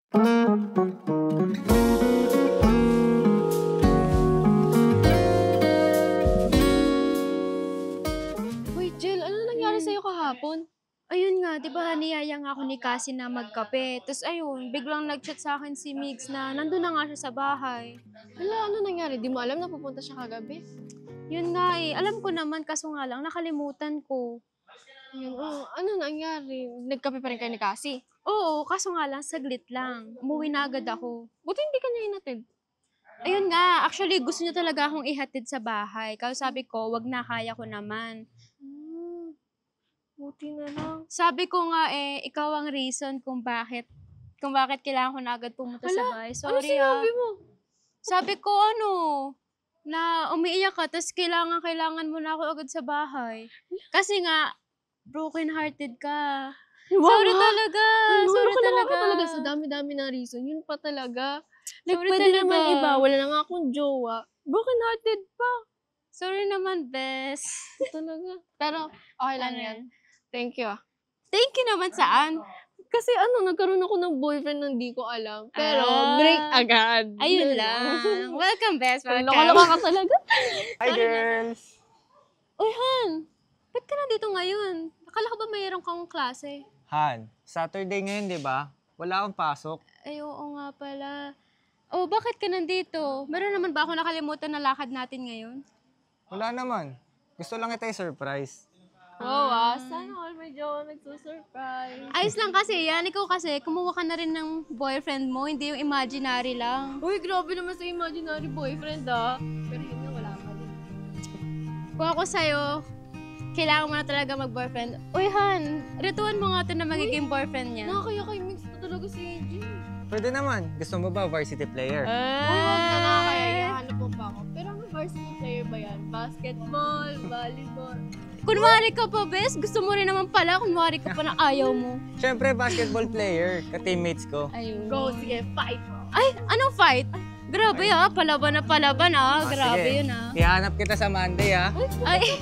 Uy, Jill, ano nangyari sa'yo kahapon? Ayun nga, 'di ba niyaya nga ako ni Cassie na magkape. Tapos ayun, biglang nag-chat sa akin si Migs na nandun na nga siya sa bahay. Hala, ano nangyari? Di mo alam na pupunta siya kagabi? Yun nga eh, alam ko naman kaso nga lang nakalimutan ko. Ayun, ano nangyari? Nagkape pa rin kayo ni Cassie? Oo, kaso nga lang saglit lang. Umuwi na agad ako. Buti hindi ka niya inatid. Ayun nga, actually gusto niya talaga akong ihatid sa bahay. Kaya sabi ko, wag na, kaya ko naman. Buti na lang. Sabi ko nga eh, ikaw ang reason kung bakit kailangan ko na agad pumunta sa bahay. Ano Sorry sinabi mo? Sabi ko na umiiyak ka, tapos kailangan mo na ako agad sa bahay. Kasi nga, broken-hearted ka. Sorry talaga. Sorry Naku, talaga. talaga sa dami-dami na reason. Yun pa talaga. Like, Sorry pwede talaga. naman iba. Wala na nga akong jowa. Broken hearted pa. Sorry naman, Bes. Talaga. Pero, okay lang Ano yan. Thank you. Thank you naman saan? Kasi nagkaroon ako ng boyfriend na hindi ko alam. Pero, Ah. break agad. Ayun lang. Welcome, Bes. Welcome. Loka-loka ka talaga. Hi, girls! Uy, Han. Ba't ka nandito ngayon? Akala ko ba mayroon kang klase? Han, Saturday ngayon, di ba? Wala akong pasok. Ay, oo nga pala. Oh, bakit ka nandito? Meron naman ba ako nakalimutan na lakad natin ngayon? Wala naman. Gusto lang kita i-surprise. Sana all may jowa nagsusurprise. Ayos lang kasi yan. Ikaw kasi, kumuha ka na rin ng boyfriend mo, hindi yung imaginary lang. Uy, grabe naman sa imaginary boyfriend Pero yun nga, wala pa din. Kung ako sa'yo, kailangan mo na talaga mag-boyfriend. Uy, Han, rituan mo nga ito na magiging boyfriend niya. Nakakaya kay Mix na talaga si AJ. Pwede naman. Gusto mo ba varsity player? Uy, wag na nakakaya. Hanap mo pa ako. Pero ang varsity player ba yan? Basketball, volleyball. Kunwari ka pa, Bes. Gusto mo rin naman pala. Kunwari ka pa na ayaw mo. Siyempre, basketball player. Ka-teammates ko. Ayun. Go, sige, fight. Ay, anong fight? Grabe palaban na palaban Grabe sige. yun Ihanap kita sa Monday, ha? Ay,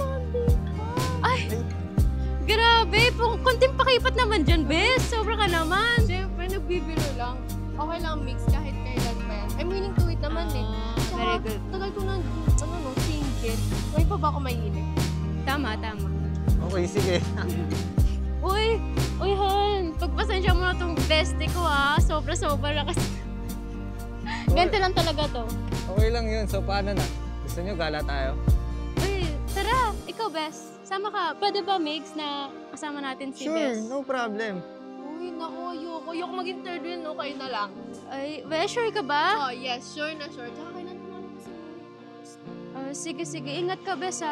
grabe. Kunting pakipat naman dyan, Bes. Sobra ka naman. Siyempre, nagbibiro lang. Okay lang, Mix, kahit kailan pa yan. I'm willing to wait naman eh. Tsaka, Very good. tagal ko na, single. May pa ba ako mahilig? Tama. Okay, sige. Uy, Han. Pagpasensya mo na tong bestie ko Sobra-sobra kasi. Ganito lang talaga to. Okay lang yun. So, paano na? Gusto nyo gala tayo? Uy, tara. Ikaw, Bes. Sama ka. Pwede ba, Migs, na kasama natin si Sure, Bes? no problem. Uy, naku, ayoko. Ayoko maging third wheel, no? Kayo na lang. Ay, Bes, sure ka ba? Oh, yes, sure na sure. Tsaka kailan ko naman kasi. Sige. Ingat ka, Bes,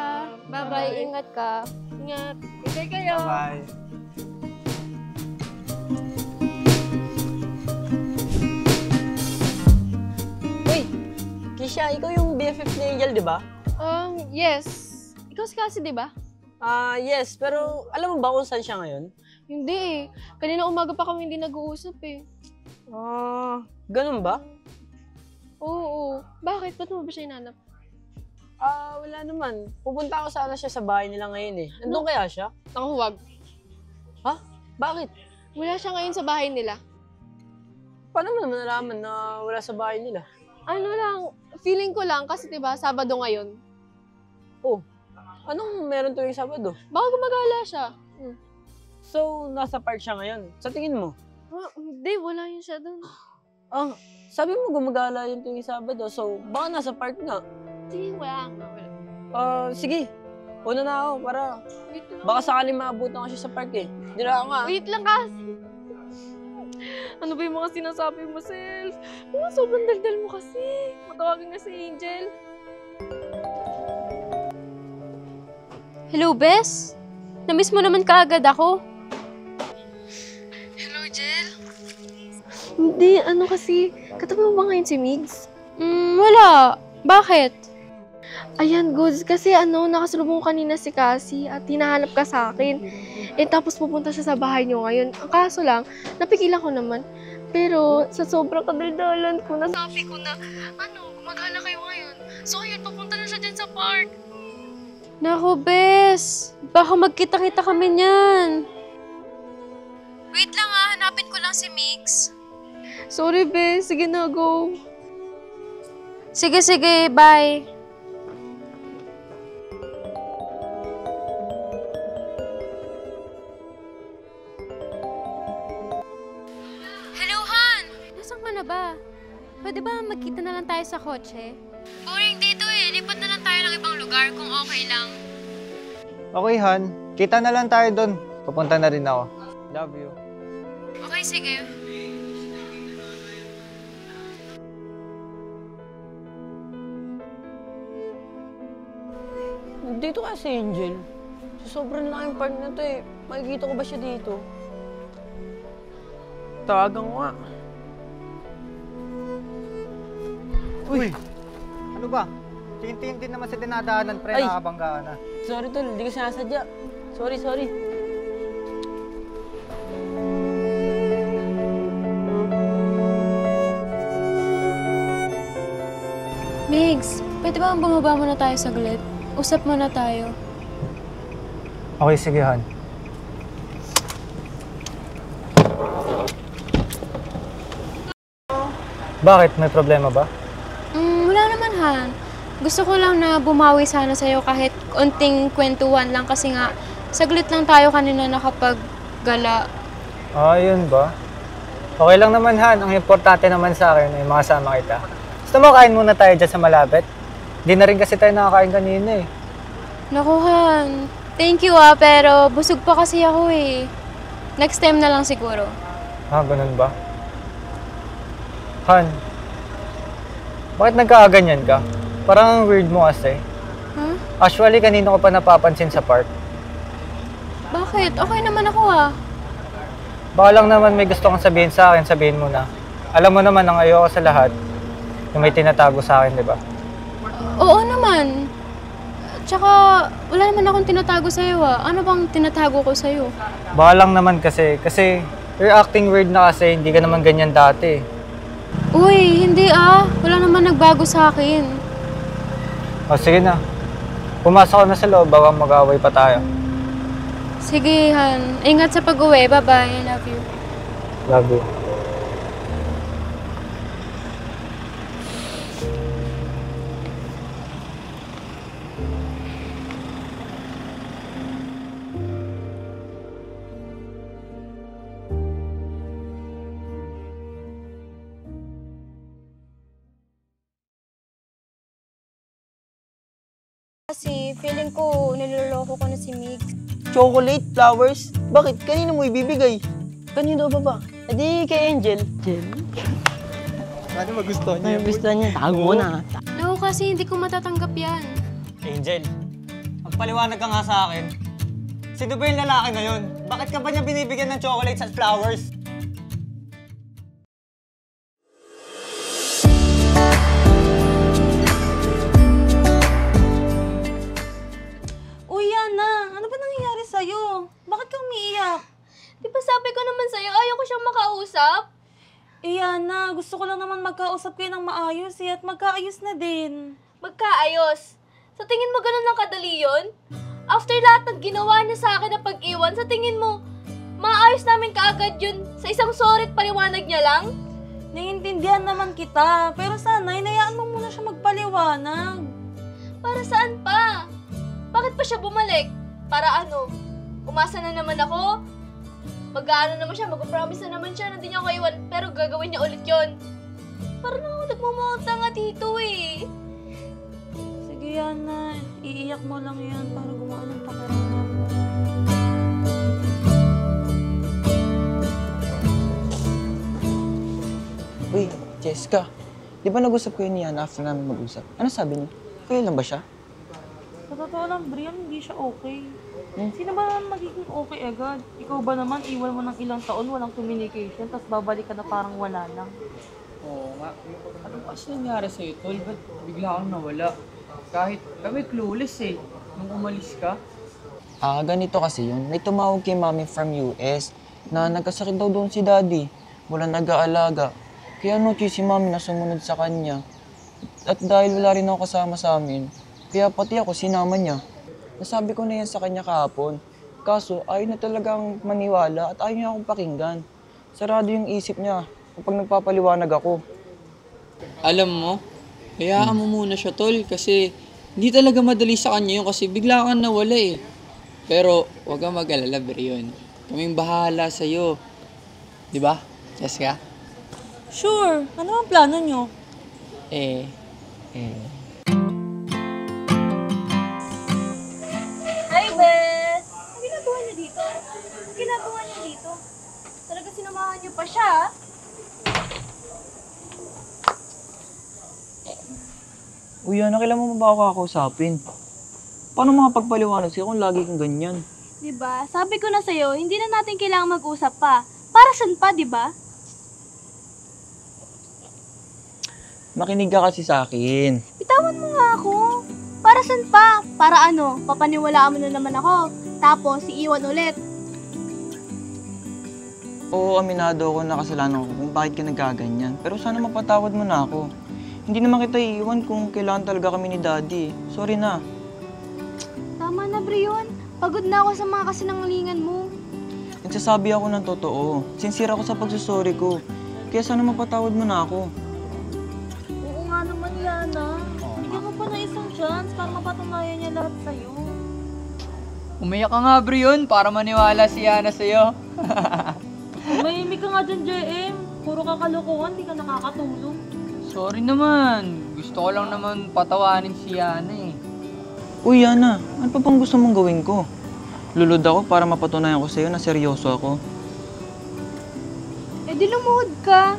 Bye-bye. Ingat ka. Ingat. Enjoy kayo. Bye. Uy, Kisha, ikaw yung BFF ni Angel, di ba? Yes. Ikaw si Cassie, di ba? Yes. Pero alam mo ba kung saan siya ngayon? Hindi eh. Kanina umaga pa kami hindi nag-uusap eh. Ganun ba? Oo. Bakit? Ba't mo ba siya inanap? Wala naman. Pupunta ako sana siya sa bahay nila ngayon eh. Nandun kaya siya? Naku, huwag. Ha? Bakit? Wala siya ngayon sa bahay nila. Paano mo naman nalaman na wala sa bahay nila? Ano lang, feeling ko lang kasi diba, Sabado ngayon. Oh, anong meron tuwing Sabado? Baka gumagala siya. So, nasa park siya ngayon. Sa tingin mo? Hindi, wala yun siya dun. Sabi mo gumagala yun tuwing Sabado. So, baka nasa park nga. Hindi, wala. Sige. Una na ako para Wait lang. baka sakaling maabutan ko siya sa park eh. Dira ako nga. Wait lang kasi. Ano ba yung mga sinasabi mo, Self? Sobrang daldal mo kasi. Matawagin nga si Angel. Hello, Bes? Namiss mo naman kaagad ako. Hello, Jel. Hindi, kasi, katabi mo ba ngayon si Migs? Wala. Bakit? Ayan, goods. Kasi nakasalubong ko kanina si Cassie at hinahanap ka sa akin. Tapos pupunta siya sa bahay niyo ngayon. Ang kaso lang, napigilan ko naman. Pero sa sobrang kadaldalan ko, nasabi ko na, gumagala kayo ngayon. So ayun, pupunta na siya dyan sa park. Naku, Bes. Baka magkita-kita kami niyan. Wait lang hanapin ko lang si Mix. Sorry, be. Sige na, go. Sige, sige, bye. Hello, Han! Nasaan ka na ba? Pwede ba magkita na lang tayo sa kotse? Boring dito eh. Lipat na lang tayo ng ibang lugar kung okay lang. Okay, Han. Kita na lang tayo doon. Pupunta na rin ako. Love you. Okay, sige. Dito kaya si Angel. Sa sobrang laking park na to eh. Makikita ko ba siya dito? Tawagan ko nga. Uy! Ano ba? Tintin din naman sa dinadaanan, pre. Ay! Nakabangga ka na. Sorry tol, hindi ko sinasadya. Sorry, sorry. Migs, pwede ba bumaba muna tayo saglit? Usap muna tayo. Okay, sige, Han. Bakit? May problema ba? Wala naman, Han. Gusto ko lang na bumawi sana sa'yo kahit unting kwentuhan lang kasi nga saglit lang tayo kanina nakapaggala. Ah, yun ba? Okay lang naman, Han. Ang importante naman sa akin ay makasama kita. Gusto mo kain muna tayo dyan sa malapit? Di na rin kasi tayo nakakain kanina eh. Naku, Han. Thank you pero busog pa kasi ako eh. Next time na lang siguro. Ah, ganun ba? Han, bakit nagkakaganyan ka? Parang ang weird mo kasi. Huh? Actually, kanina ko pa napapansin sa park. Bakit? Okay naman ako Baka lang naman may gusto kang sabihin sa akin, sabihin mo na. Alam mo naman ang ayoko sa lahat, yung may tinatago sa akin, di ba? Oo naman. Tsaka wala naman akong tinatago sa'yo Ano bang tinatago ko sa'yo? Baka lang naman kasi you're acting weird na kasi hindi ka naman ganyan dati. Uy, hindi Wala naman nagbago sa akin. O sige na, pumasok ka na sa loob, baka mag-away pa tayo. Sige, Han. Ingat sa pag-uwi. Bye-bye. Love you. Love you. Kasi feeling ko niloloko ko na si Mig. Chocolate, flowers? Bakit? Kanino mo ibibigay? Kanino ba ba? Edi kay Angel. Ano magustuhan niya? Gusto niya. Tago mo na. No, kasi hindi ko matatanggap yan. Angel, magpaliwanag ka nga sa akin. Sino ba yung lalaki na yun? Bakit ka ba niya binibigyan ng chocolates at flowers? Uy, Yana, ano ba nangyayari sa'yo? Bakit ka umiiyak? Di ba sabi ko naman sa'yo, ayaw ko siyang makausap? Yana, gusto ko lang naman magkausap kayo ng maayos at magkaayos na din. Magkaayos. Sa tingin mo ganun lang kadali yun? After lahat ng ginawa niya sa akin na pag-iwan, sa tingin mo, maayos namin kaagad yun sa isang sorry at paliwanag niya lang? Naiintindihan naman kita, pero sana hinayaan mo muna siya magpaliwanag. Para saan pa? Bakit pa siya bumalik? Para ano? Umasa na naman ako? Mag-aano naman siya, mag-promise na naman siya na hindi niya ako iwan, pero gagawin niya ulit yon. Parang ako nagmamonta nga dito eh. Sige, Yana, iiyak mo lang yan para gumaan ang pakiramdam. Uy, Jessica, di ba nag-usap kayo ni Yana after namin mag-usap? Ano sabi niya? Kayo lang ba siya? Sa totoo lang, Brian, hindi siya okay. Sino ba magiging okay agad? Ikaw ba naman, iwan mo ng ilang taon, walang communication, tapos babalik ka na parang wala lang. Oo nga. Ano kasi nangyari sa'yo, Tol? Ba't bigla kang nawala? Kahit kami clueless eh. Nung umalis ka. Ganito kasi yun. May tumawag kay Mami from US na nagkasakit daw doon si Daddy. Wala nag-aalaga. Kaya si Mami na sumunod sa kanya. At dahil wala rin ako kasama sa amin, kaya pati ako sinama niya. Nasabi ko na yan sa kanya kahapon. Kaso ayaw na talagang maniwala at ayaw niya akong pakinggan. Sarado yung isip niya. kapag nagpapaliwanag ako. Alam mo, hayaan mo muna siya, tol, kasi hindi talaga madali sa kanya yun kasi bigla kang nawala eh. Pero huwag kang mag-alala, Brion. Kaming bahala sa'yo. Di ba, Jessica? Sure. Ano ang plano nyo? Hi, Bes! Ang ginagawa niyo dito? Ang ginagawa niyo dito? Talaga sinamahan niyo pa siya, ah? Uy, Yana, kailan mo ba ako kakausapin? Paano makapagpaliwanag sa'yo kung lagi kang ganyan? Diba? Sabi ko na sa'yo, hindi na natin kailangang mag-usap pa. Para saan pa, diba? Makinig ka kasi sa akin. Bitawan mo nga ako. Para saan pa? Para ano? Papaniwalaan mo na naman ako. Tapos, iiwan ulit. Oo, aminado ako na kasalanan ko kung bakit ka nagkaganyan. Pero sana mapatawad mo na ako. Hindi naman kita iiwan kung kailangan talaga kami ni Daddy. Sorry na. Tama na, Brion. Pagod na ako sa mga kasinungalingan mo. Nagsasabi ako ng totoo. Sincere ako sa pagsusorry ko. Kaya sana mapatawad mo na ako. Oo nga naman, Yana. Bigyan mo pa na isang chance para mapatunayan niya lahat sa'yo. Umiyak ka nga, Brion, para maniwala si Yana sa'yo. Mahimik ka nga dyan, JM. Puro kakalokohan, di ka nakakatulong. Sorry naman. Gusto ko lang naman patawanin si Yana eh. Uy, Yana, ano pa bang gusto mong gawin ko? Lulod ako para mapatunayan ko sa'yo na seryoso ako. Eh di lumuhod ka.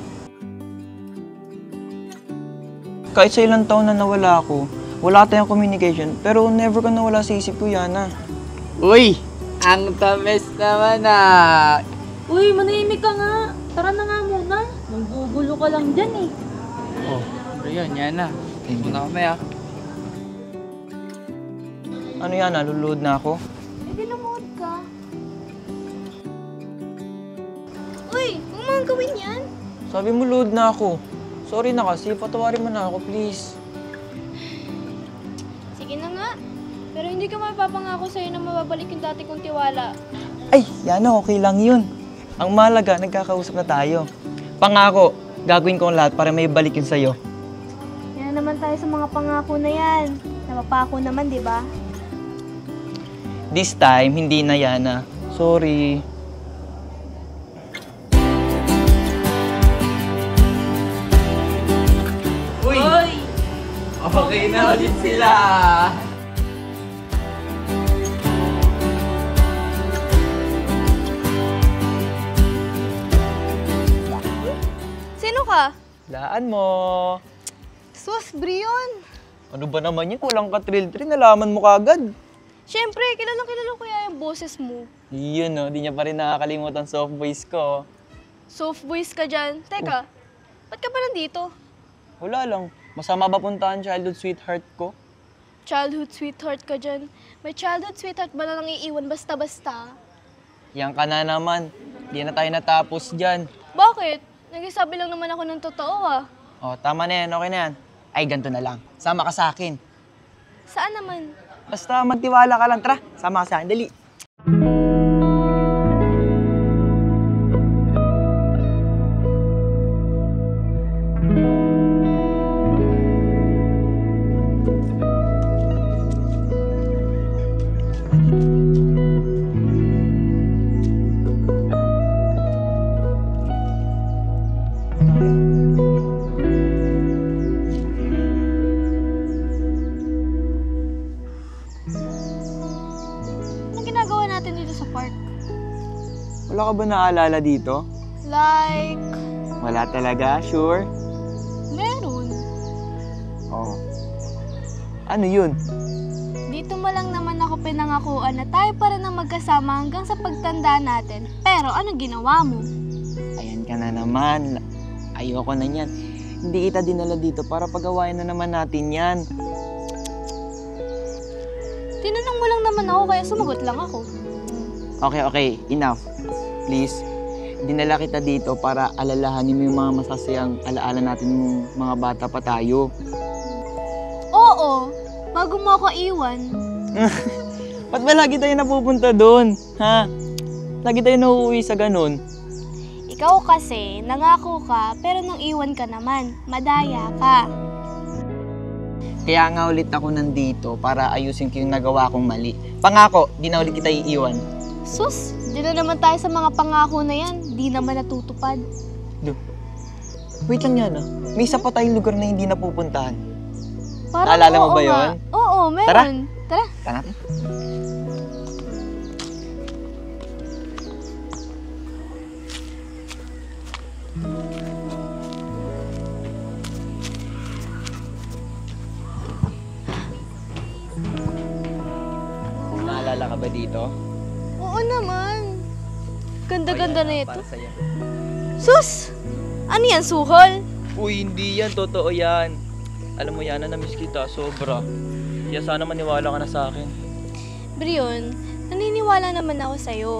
Kahit sa ilang taon na nawala ako, wala tayong communication, pero never ka nawala sa isip ko, Yana. Uy! Ang tamis naman ah! Uy, manahimik ka nga. Tara na nga muna. Manggugulo ka lang dyan eh. Oh, Brion, Yana. Muna kami ah. Ano, Yana, lulod na ako? Eh di lumuhod ka. Uy, huwag mo ang gawin yan. Sabi mo, load na ako. Sorry na kasi, patawarin mo na ako, please. Sige na nga. Pero hindi ka mapapangako sa'yo na mababalik yung dati kong tiwala. Ay, Yana, okay lang yun. Ang mahalaga, nagkakausap na tayo. Pangako, gagawin ko ang lahat para may balik yun sa'yo. Yan naman tayo sa mga pangako na yan. Napapako naman, di ba? This time, hindi na, Yana. Sorry. Uy! Okay na ulit sila! Sino ka? Laan mo. Sus, Brion. Ano ba naman yun? Kulang ka thrill-thrill, nalaman mo kagad. Siyempre, kilala ko kaya yung boses mo. Yun, no? Di niya pa rin nakakalimutan soft voice ko. Soft voice ka dyan. Teka, ba't ka pa nandito? Wala lang. Masama ba puntahan childhood sweetheart ko? Childhood sweetheart ka dyan. May childhood sweetheart ba na nang iiwan basta-basta? Yan ka na naman. Di na tayo natapos dyan. Bakit? Nagsasabi lang naman ako ng totoo ah. O, tama na yan. Okay na yan. Ay, ganito na lang. Sama ka sa akin. Saan naman? Basta magtiwala ka lang. Tara, sama ka sa akin. Dali. Anong ginagawa natin dito sa park? Wala ka ba naaalala dito? Like, Wala talaga? Sure? meron. Oo. Ano yun? Dito mo lang naman ako pinangakuan na tayo pa rin ang magkasama hanggang sa pagtanda natin. Pero anong ginawa mo? Ayan ka na naman. Ayoko na yan. Hindi kita dinala dito para pagawain na naman natin yan. Tinanong mo lang naman ako kaya sumagot lang ako. Okay. Enough. Please. Dinala kita dito para alalahanin mo yung mga masasayang alaala natin nung mga bata pa tayo. Oo, bago mo ako iwan. Ba't ba lagi tayo napupunta doon? Ha? Lagi tayo nauuwi sa ganun? Ikaw kasi, nangako ka, pero nang iwan ka naman. Madaya ka. Kaya nga ulit ako nandito para ayusin ko yung nagawa kong mali. Pangako, di na ulit kita iiwan. Sus, di na naman tayo sa mga pangako na yan. Di naman natutupad. Wait lang yan ah. May isa pa tayong lugar na hindi napupuntahan. Parang Naalala mo oo ba nga. yun? Oo, meron. Tara. Tara natin. Naalala ka ba dito? Oo naman. Ganda-ganda na ito. Para sa'yo. Sus! Ano yan, suhol? Uy, hindi yan. Totoo yan. Alam mo yan, na-miss kita. Sobra. Kaya sana maniwala ka na sa akin. Brion, naniniwala naman ako sa'yo.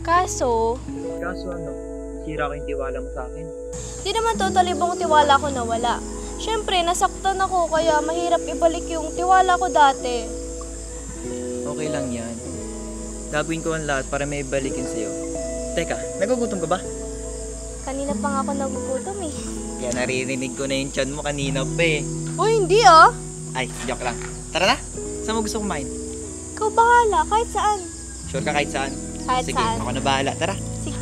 Kaso, Kaso ano? Sira ko yung tiwala mo sa akin. di naman totally bang tiwala ko nawala. Siyempre, nasaktan ako kaya mahirap ibalik yung tiwala ko dati. Okay lang yan. Gagawin ko ang lahat para may balikin sa'yo. Teka, nagugutom ka ba? Kanina pa nga ako nagugutom eh. Kaya naririnig ko na yung tiyan mo kanina pa eh. Uy, hindi ah. Ay, joke lang. Tara na! Saan mo gusto kumain? Ikaw bahala, kahit saan. Sure ka kahit saan? Kahit Sige, saan. ako na bahala. Tara! Sige.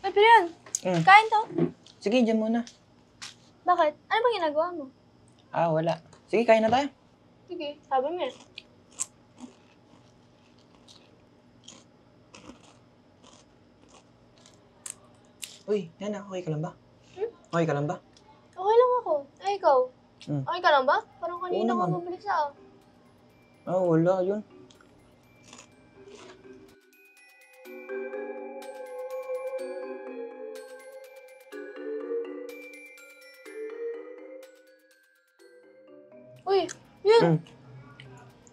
Uy, Brion, kain to. Sige, dyan muna. Bakit? Ano bang ginagawa mo? Ah, wala. Sige, kain na tayo. Sige, sabi mo eh. Uy, Yana, okay ka lang ba? Okay ka lang ba? Okay lang ako. Ay, ikaw? Hmm. Okay ka lang ba? Parang kanina Oo ka naman. mabilis ah. Ah, wala. Yun. Uy, yun. Hmm.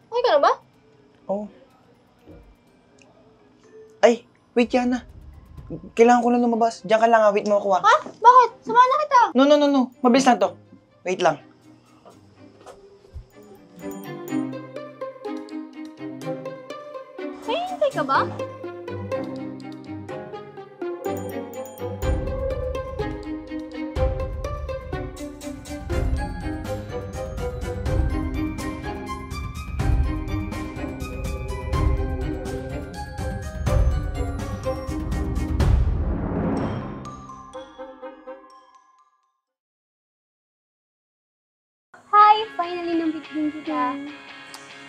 Okay ka na ba? Oh. Ay, wait, Yana. Kailangan ko lang lumabas. Diyan ka lang, wait mo ako, Ha? Bakit? Samahan na kita. No. Mabilis lang to. Wait lang. May hintay ka ba? Hi! Finally, nambit din kita.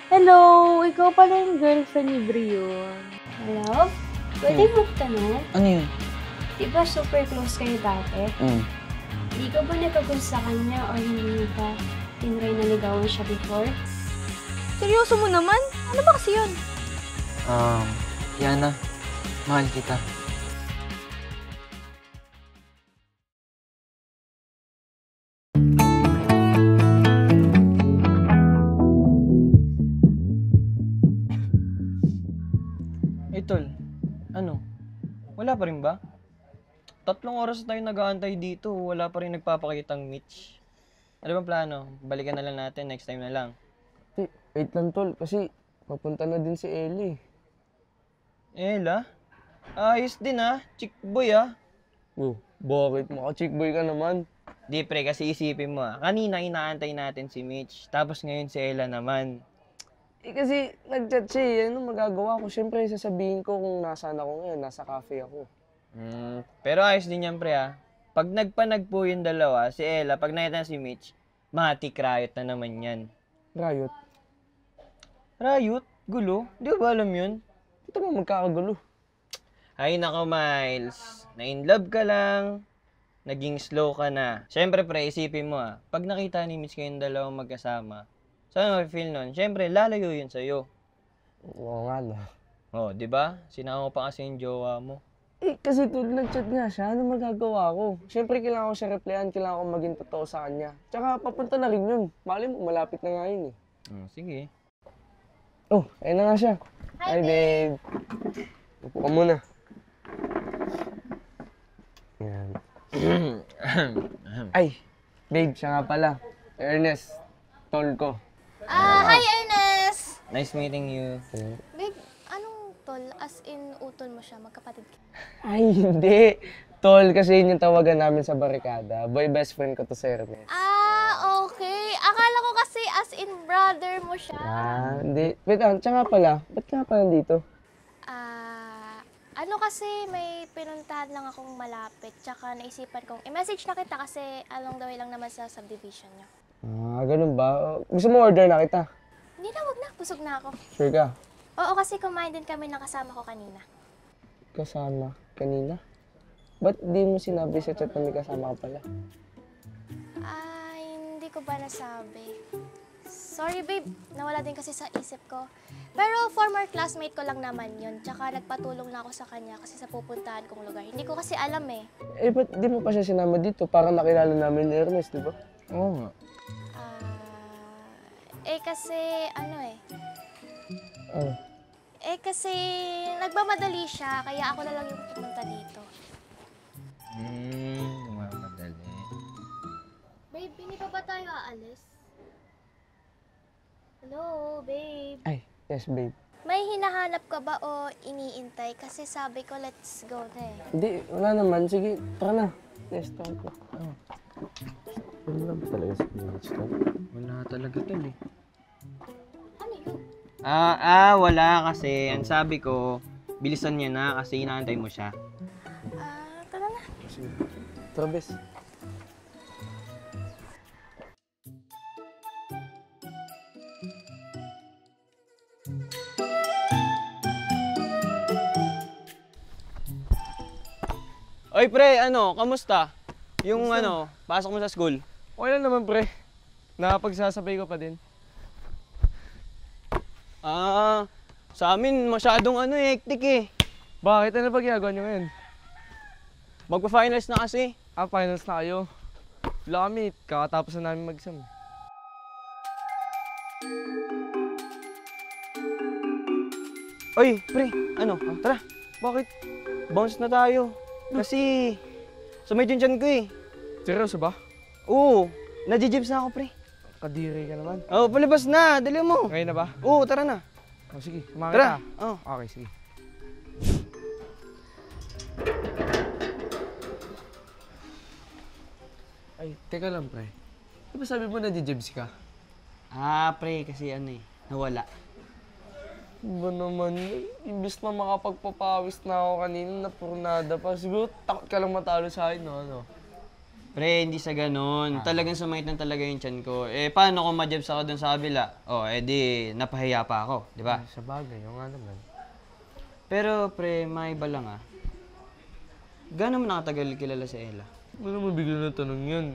Hello! Ikaw pala yung girlfriend ni Brion. Hello? Pwede mo tanong? Ano yun? Diba super close kayo dati? Di ka ba nagkagusto sa kanya or hindi ka tinry na ligawan siya before? Seryoso mo naman? Ano ba kasi yun? Yana, mahal kita. Eh, tol, ano? Wala pa rin ba? 3 oras na tayo nag-aantay dito, wala pa rin nagpapakitang Mitch. Ano bang plano? Balikan na lang natin, next time na lang. Wait lang tol, kasi papunta na din si Ellie. Ella? Ayos din ah, chick boy ah. Oh, bakit? Maka-chick boy ka naman. Di pre, kasi isipin mo ah, kanina inaantay natin si Mitch, tapos ngayon si Ella naman. Eh kasi nag-chat siya eh. Ano magagawa ko? Siyempre sasabihin ko kung nasaan ako ngayon, nasa cafe ako. Pero ayos din yan pre ah. Pag nagpanagpo yung dalawa, si Ella, pag nakita si Mitch, matik riot na naman yan. Riot? Riot? Gulo? Di ko ba alam yun? Ito ba magkakagulo? Ay nako Miles, na-inlove ka lang, naging slow ka na. Siyempre pre, isipin mo ah, pag nakita ni Mitch kayong dalawang magkasama, saan mo feel nun? Siyempre, lalayo yun sa'yo. Oo nga no. Oh, di ba? Sinama mo pa kasi yung jowa mo. Eh kasi tol, nag-chat nga siya. Ano magagawa ko? Siyempre kailangan ko siya replyan, kailangan ko maging totoo sa kanya. Tsaka papunta na rin yun. Mali mo, malapit na nga yun eh. Sige. Oh, ayun na nga siya. Hi babe. Upo ka muna. Yan. Ay, babe, siya nga pala. Ernest, tol ko. Hi, Ernest! Nice meeting you. Babe, anong tol? As in, utol mo siya, magkapatid ka. Ay, hindi. Tol, kasi yun yung tawagan namin sa barikada. Boy, best friend ko to si Ernest. Okay. Akala ko kasi as in brother mo siya. Hindi. Wait, tsaka pala, ba't ka pala dito? Ano kasi, may pinuntahan lang akong malapit. Tsaka naisipan kong, i-message na kita kasi along the way lang naman sa subdivision niyo. Ganun ba? Gusto mo order na kita? Hindi na, wag na. Busog na ako. Sure ka? Oo, kasi kumain din kami ng kasama ko kanina. Kasama kanina? Ba't di mo sinabi sa chat na may kasama ka pala? Hindi ko ba nasabi? Sorry, babe. Nawala din kasi sa isip ko. Pero former classmate ko lang naman yun. Tsaka nagpatulong na ako sa kanya kasi sa pupuntahan kong lugar. Hindi ko kasi alam eh. Ba't di mo pa siya sinama dito? Parang nakilala namin ni Ernest, di ba? Oo nga. Kasi Ano? kasi nagmamadali siya, kaya ako na lang yung pumunta dito. Madali. Babe, hindi pa ba tayo aalis? Hello, babe. Ay, yes, babe. May hinahanap ka ba o iniintay? Kasi sabi ko, let's go na eh. Hindi, wala naman. Sige, tara na. Let's start na. Wala ba talaga sa village to? Wala talaga tol eh. Ano yun? Wala kasi. Ang sabi ko, bilisan niya na kasi inaantay mo siya. Tara na. Sige. Tara, bes. Oy pre, kamusta? Yung pasok mo sa school? Okay lang naman, pre. Nakapagsasabay ko pa din. Sa amin masyadong hectic eh. Bakit? Ano ba ginagawa niyo ngayon? Magpa-finals na kasi. Finals na kayo. Wala kami. Kakatapos na namin mag-exam. Oy, pre, tara. Bakit? Bounce na tayo. Kasi, sumay dyan ko eh. Seryoso ba? Oo, nadjijibs na ako, pre. Kadiri ka naman. Palabas na, dali mo. Ngayon na ba? Oo, tara na. Sige, kumain Tara. ka. Okay, sige. Ay, teka lang, pre. Di ba sabi mo nadjibs ka? Pre, kasi nawala. Ba naman, imbis na makapagpapawis na ako kanina, napurnada pa. Siguro takot ka lang matalo sa akin, no? Pre, hindi sa ganun. Talagang sumait na talaga yung tiyan ko. Paano kung ma-jibs ako dun sa kabila? Di napahiya pa ako, di ba? Sa bagay, yung nga naman. Pero, pre, maiba lang Gaano mo nakatagal kilala si Ella? Ano naman bigla na tanong yun?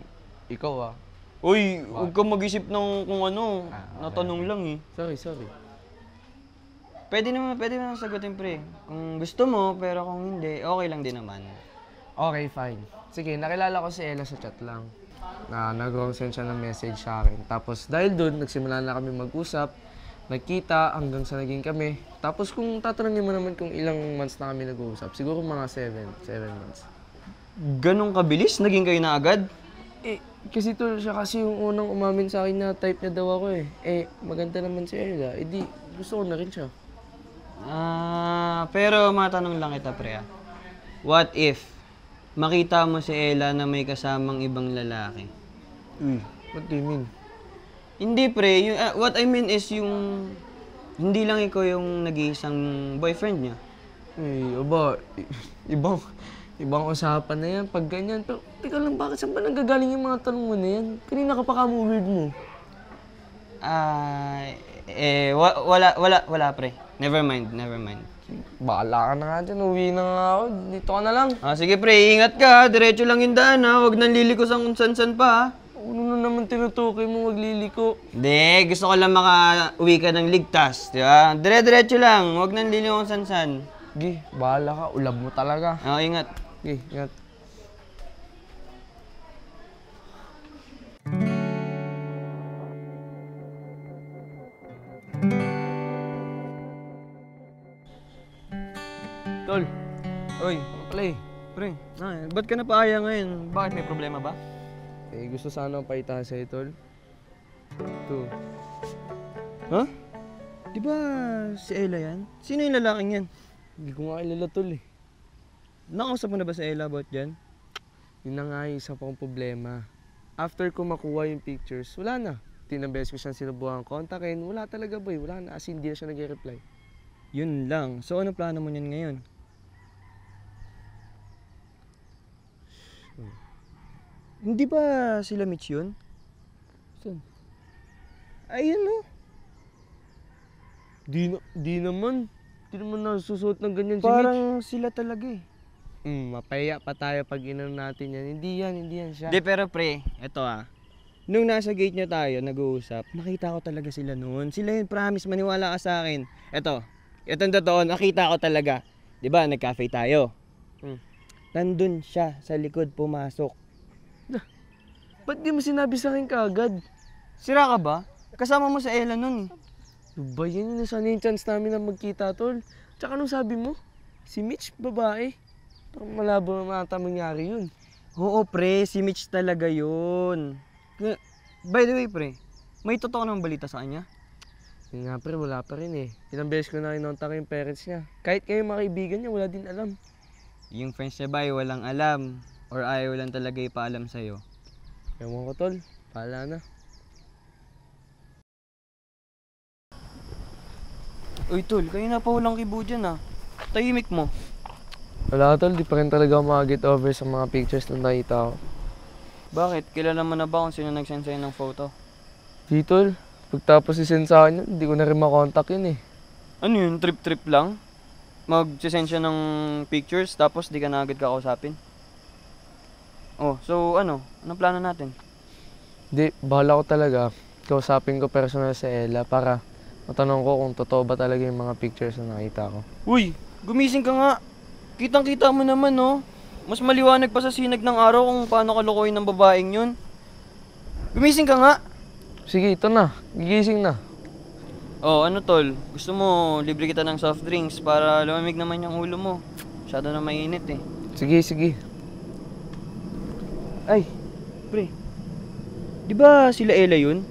Ikaw Uy, huwag kang mag-isip ng kung natanong lang eh. Sorry. Pwede naman sagutin, pre. Kung gusto mo, pero kung hindi, okay lang din naman. Okay, fine. Sige, nakilala ko si Ella sa chat lang. Nag-wrong send siya ng message sa akin. Tapos dahil doon, nagsimula na kami mag-usap, nagkita hanggang sa naging kami. Tapos kung tatanungin mo naman kung ilang months na kami nag-uusap, siguro mga 7 months. Ganong kabilis? Naging kayo na agad? Kasi tol, siya kasi yung unang umamin sa akin na type niya daw ako eh. Maganda naman si Ella. Di, gusto ko na rin siya. Pero matanong lang kita, pre. What if makita mo si Ella na may kasamang ibang lalaki? What do you mean? Hindi, pre. What I mean is yung hindi lang ikaw yung nag-iisang boyfriend niya. Ibang usapan na yan pag ganyan. Pero teka lang, bakit saan ba nanggagaling yung mga tanong mo na yan? Kanina ka pa ka-weird mo. Wala, pre. Never mind. Bahala ka na nga dyan, uwi na nga ako. Dito ka na lang. Sige, pre. Ingat ka. Diretso lang yung daan, ha. Huwag nang liliko sa kung san-san pa, ha. Ano na naman tinutukoy mo magliliko? Hindi, gusto ko lang maka-uwi ka ng ligtas, di ba? Dire-diretso lang. Huwag nang liliko kung san-san. Gi, bahala ka. Ulab mo talaga. Ingat. Gi, ingat. Tol. Oy, ano pala eh? Pre, ba't ka napaaya ngayon? Bakit may problema ba? Gusto sana akong paitahan sa'yo, Tol. Ito. Ha? Di ba si Ella yan? Sino yung lalaking yan? Hindi ko nga kilala tol eh. Nakausap mo na ba si Ella about yan? Yun na nga yung isa pang problema. After ko makuha yung pictures, wala na. Tinambes ko siyang sinubukan kontakin, wala talaga boy, wala na. As in, hindi na siya nag-reply. Yun lang. So ano plano mo niyan ngayon? Hindi ba sila Mitch yun? Saan? Ayun no. Di naman. Di naman nasusuot ng ganyan si Mitch. Parang sila talaga eh. Mapaya pa tayo pag inano natin yan. Hindi yan siya. Di pero pre, eto nung nasa gate nyo tayo, nag-uusap, nakita ko talaga sila noon. Sila yun, promise, maniwala ka sa akin. Itong totoo, nakita ko talaga. Di ba, nag-cafe tayo. Nandun siya sa likod, pumasok. Ba't di mo sinabi sa akin kaagad? Sira ka ba? Kasama mo sa Ella nun. Ba yan yung sana yung chance namin na magkita tol. Tsaka anong sabi mo? Si Mitch, babae. Parang malabo na mata mangyari yun. Oo pre, si Mitch talaga yun. By the way pre, may totoo ng balita sa kanya? Yun nga pre, wala pa rin eh. Ilang beses ko na inontak yung parents niya. Kahit kayo mga kaibigan niya, wala din alam. Yung friends niya ba ay walang alam? Or ayaw lang talaga ipaalam sa'yo? Ewan ko tol, paala na. Uy tol, kayo na pa walang kibo dyan Tahimik mo. Wala tol, di pa rin talaga makaget over sa mga pictures na nakita ko. Bakit? Kilala mo na ba kung sino nag-send sa'yo ng photo? Di tol, pagtapos isend sa akin yun, hindi ko na rin makontak yun eh. Ano yun? Trip-trip lang? Mag-send siya ng pictures tapos di ka na agad kakausapin? Oh, so ano? Anong plano natin? Di, bahala ko talaga. Kausapin ko personal sa Ella para matanong ko kung totoo ba talaga yung mga pictures na nakita ko. Uy! Gumising ka nga! Kitang-kita mo naman Mas maliwanag pa sa sinag ng araw kung paano kalukuhin ng babaeng yun. Gumising ka nga! Sige, ito na. Gigising na. Oh, ano tol? Gusto mo libre kita ng soft drinks para lumamig naman yung ulo mo. Masyado na mainit eh. Sige. Ay, pre. Di ba sila Ella yun?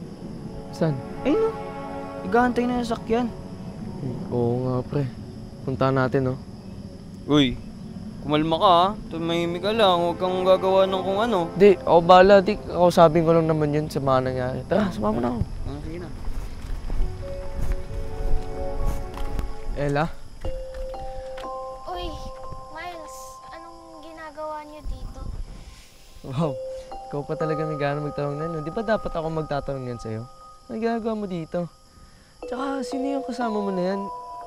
Saan? Ay no. Nag-aantay na yung sakyan. Oo nga pre. Puntahan natin Uy, kumalma ka tumahimik ka lang. Huwag kang gagawa ng kung ano. Di, ako bahala. Di, kausapin ko lang naman yun sa mga nangyari. Tara, sumama na ako. Sige na. Ella? Uy, Miles, anong ginagawa niyo dito? Wow, ikaw pa talaga may gana magtanong na yun. Di ba dapat ako magtatanong yan sa'yo? Ano ginagawa mo dito? Tsaka, sino yung kasama mo na yan?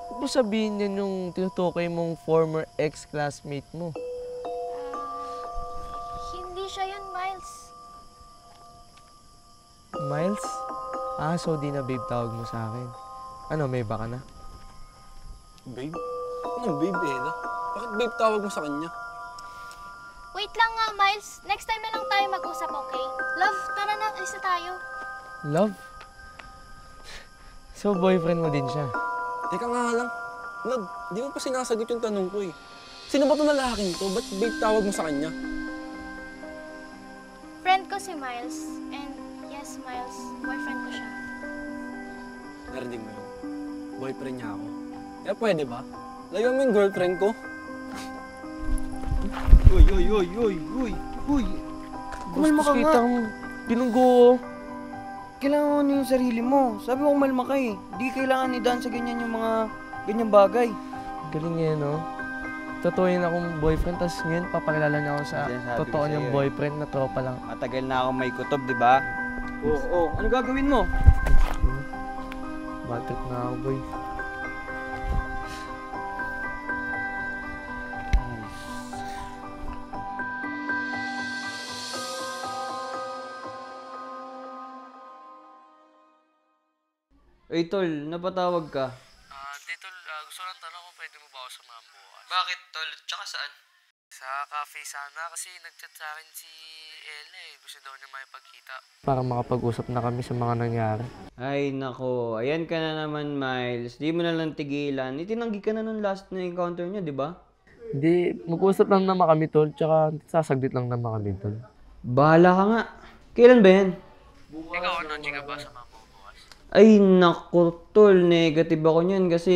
Huwag mo sabihin yan yung tinutukoy mong former ex-classmate mo. Hindi siya yun, Miles. Miles? So di na babe tawag mo sa akin. Ano, may baka na? Babe? Ano babe, Ella? Bakit babe tawag mo sa kanya? Wait lang nga, Miles. Next time na lang tayo mag-usap, okay? Love, tara na, isa tayo. Love? So, boyfriend mo din siya? Teka nga lang. Love, di mo pa sinasagot yung tanong ko eh. Sino ba itong lalaking to? Ba't babe tawag mo sa kanya? Friend ko si Miles. And yes, Miles, boyfriend ko siya. Narinig mo yun? Boyfriend niya ako. Kaya pwede ba? Layo mo yung girlfriend ko. Uy! Kumalma ka nga. Pinunggo. Kailangan mo yung sarili mo. Sabi ko kumalma ka eh. Di kailangan idaan sa ganyan yung mga ganyang bagay. Galing yan, no? Totoo yun akong boyfriend, tapos ngayon papakilala niya ako sa totoo niyang boyfriend na tropa lang. Matagal na akong may kutob, di ba? Oo. Ano gagawin mo? Batik na ako, boy. Uy, tol, napatawag ka. Tol, gusto lang tanong kung pwede mo ba ako sumama bukas. Bakit, tol? Tsaka saan? Sa cafe sana kasi nag-chat sa akin si Ella eh. Gusto daw niya makipagkita. Para makapag-usap na kami sa mga nangyari. Ay, nako. Ayan ka na naman, Miles. Di mo na lang tigilan. Itinanggi ka na nung last na encounter niya, di ba? Hindi, mag-usap lang naman kami, tol. Tsaka sasaglit lang naman kami, tol. Bahala ka nga. Kailan ba yan? Ikaw, nandiyan ka ba sa mama mo bukas? Ay, naku, tol. Negative ako niyan kasi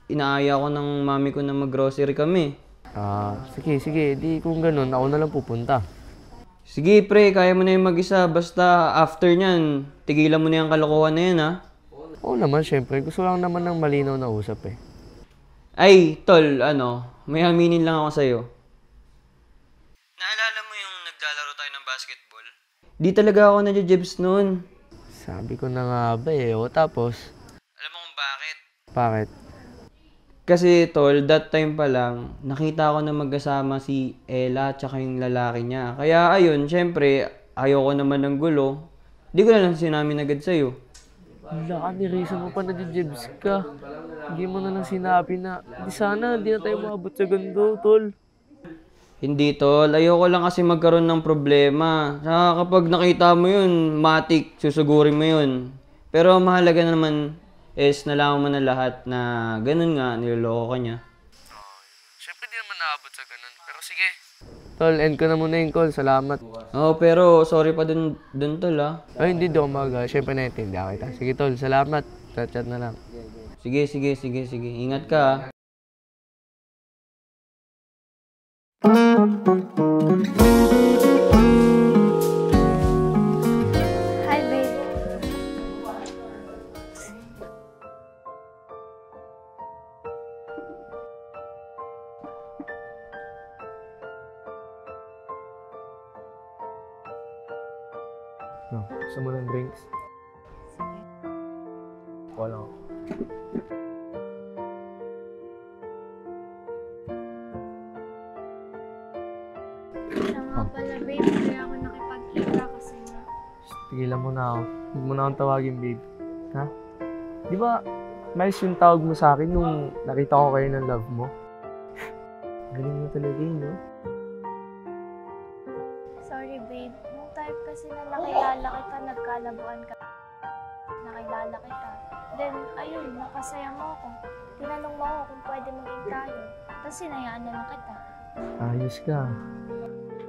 inaaya ko ng mami ko na mag-grocery kami. Sige. Di kung ganun, ako na lang pupunta. Sige, pre. Kaya mo na yung mag-isa. Basta after niyan, tigilan mo na yung kalokohan na yan, ha? Oo naman, syempre. Gusto lang naman ng malinaw na usap eh. Ay, tol, may aminin lang ako sa'yo. Naalala mo yung naglalaro tayo ng basketball? Di talaga ako nadya-jibs noon. Sabi ko na nga ba eh. O tapos? Alam mo kung bakit? Bakit? Kasi, tol, that time pa lang, nakita ko na magkasama si Ella at saka yung lalaki niya. Kaya, ayun, syempre, ayoko naman ng gulo. Di ko na lang sinamin agad sa'yo. Wala ka, nirisa mo pa na-jibs ka. Hindi mo na lang sinabi na, di na tayo maabot sa gando, tol. Hindi, tol. Ayoko lang kasi magkaroon ng problema. Saka kapag nakita mo yun, matik, susugurin mo yun. Pero mahalaga naman is nalaman mo na lahat na ganun nga, niloloko ka niya. Siyempre di naman naabot sa ganun, pero sige. Tol, end ko na muna yung call. Salamat. Pero sorry pa dun tol, ha? Ay, hindi daw mag. Siyempre naintindihan kita. Sige, tol. Salamat. Chat na lang. Sige. Ingat ka, ha? Hi, babe. No, gusto mo ng drinks? Wala ko. Siya nga pala, babe. Kaya ako nakipagkita kasi nga. Tigilan mo na ako. Huwag mo na akong tawagin, babe. Ha? Di ba, mais yung tawag mo sa akin nung nakita ko kayo ng love mo? Galing mo talaga yun, no? Sorry, babe. Nung time kasi na nakilala kita, nagkalabuan ka. Nakilala kita. Then, ayun, nakasaya mo ako. Tinanong mo ako kung pwede maging tayo. Tapos sinayaan na lang kita. Ayos ka.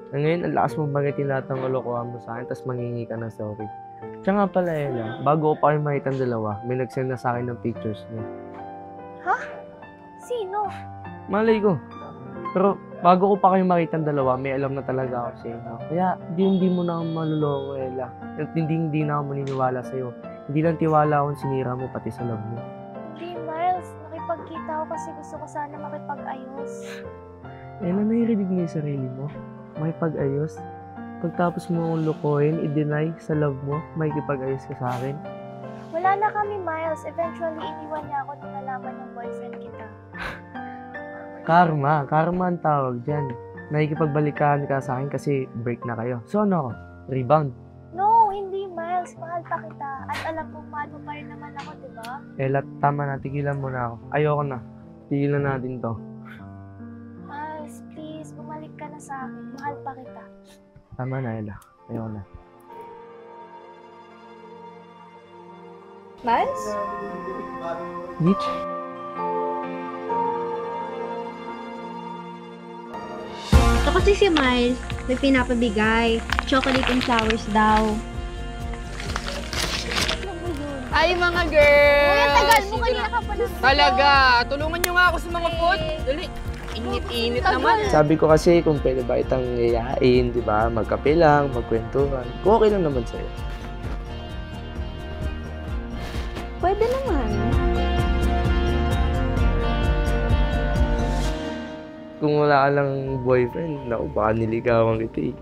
Ngayon, ang lakas mo bagitin lahat ng kalokohan mo sa akin, tapos mangingi ka ng sorry. Tsaka nga pala, Ella, bago ko pa kayo makita ang dalawa, may nag-send na sa akin ng pictures niya. Ha? Sino? Malay ko. Pero bago ko pa kayo makita ang dalawa, may alam na talaga ako sa inyo. Kaya hindi mo na ako maluloko, Ella. At hindi na ako maniniwala sa'yo. Hindi lang tiwala akong sinira mo pati sa love mo. Hindi, Miles. Nakipagkita ako kasi gusto ko sana makipag-ayos. Ella, nahirinig mo yung sarili mo. Makipag-ayos. Pagtapos mo akong lukohin, i-deny sa love mo, makikipag-ayos ka sa akin. Wala na kami, Miles. Eventually, iniwan niya ako nung nalaman ng boyfriend kita. Karma ang tawag dyan. Nakikipagbalikan ka sa akin kasi break na kayo. So ano? Rebound. No, hindi, Miles. Mahal pa kita. At alam mo, mahal mo pa rin naman ako, di ba? Ella, tama na. Tigilan mo na ako. Ayoko na. Tigilan natin to. Miles, please, bumalik ka na sa akin. Mahal pa kita. Tama na, Ella. Ayoko na. Miles? Mitch? Ito kasi si Miles, may pinapabigay. Chocolate and flowers daw. Ay, mga girls! Kuya, tagal mo. Kanina ka pa naman. Talaga! Tulungan nyo nga ako sa mga food. Dali. Init-init naman. Sabi ko kasi kung pwede ba itang yayain, di ba? Magkape lang, magkwentuhan. Kung okay lang naman sa'yo. Pwede naman. Kung wala ka lang boyfriend, naku, baka niligawan kita eh.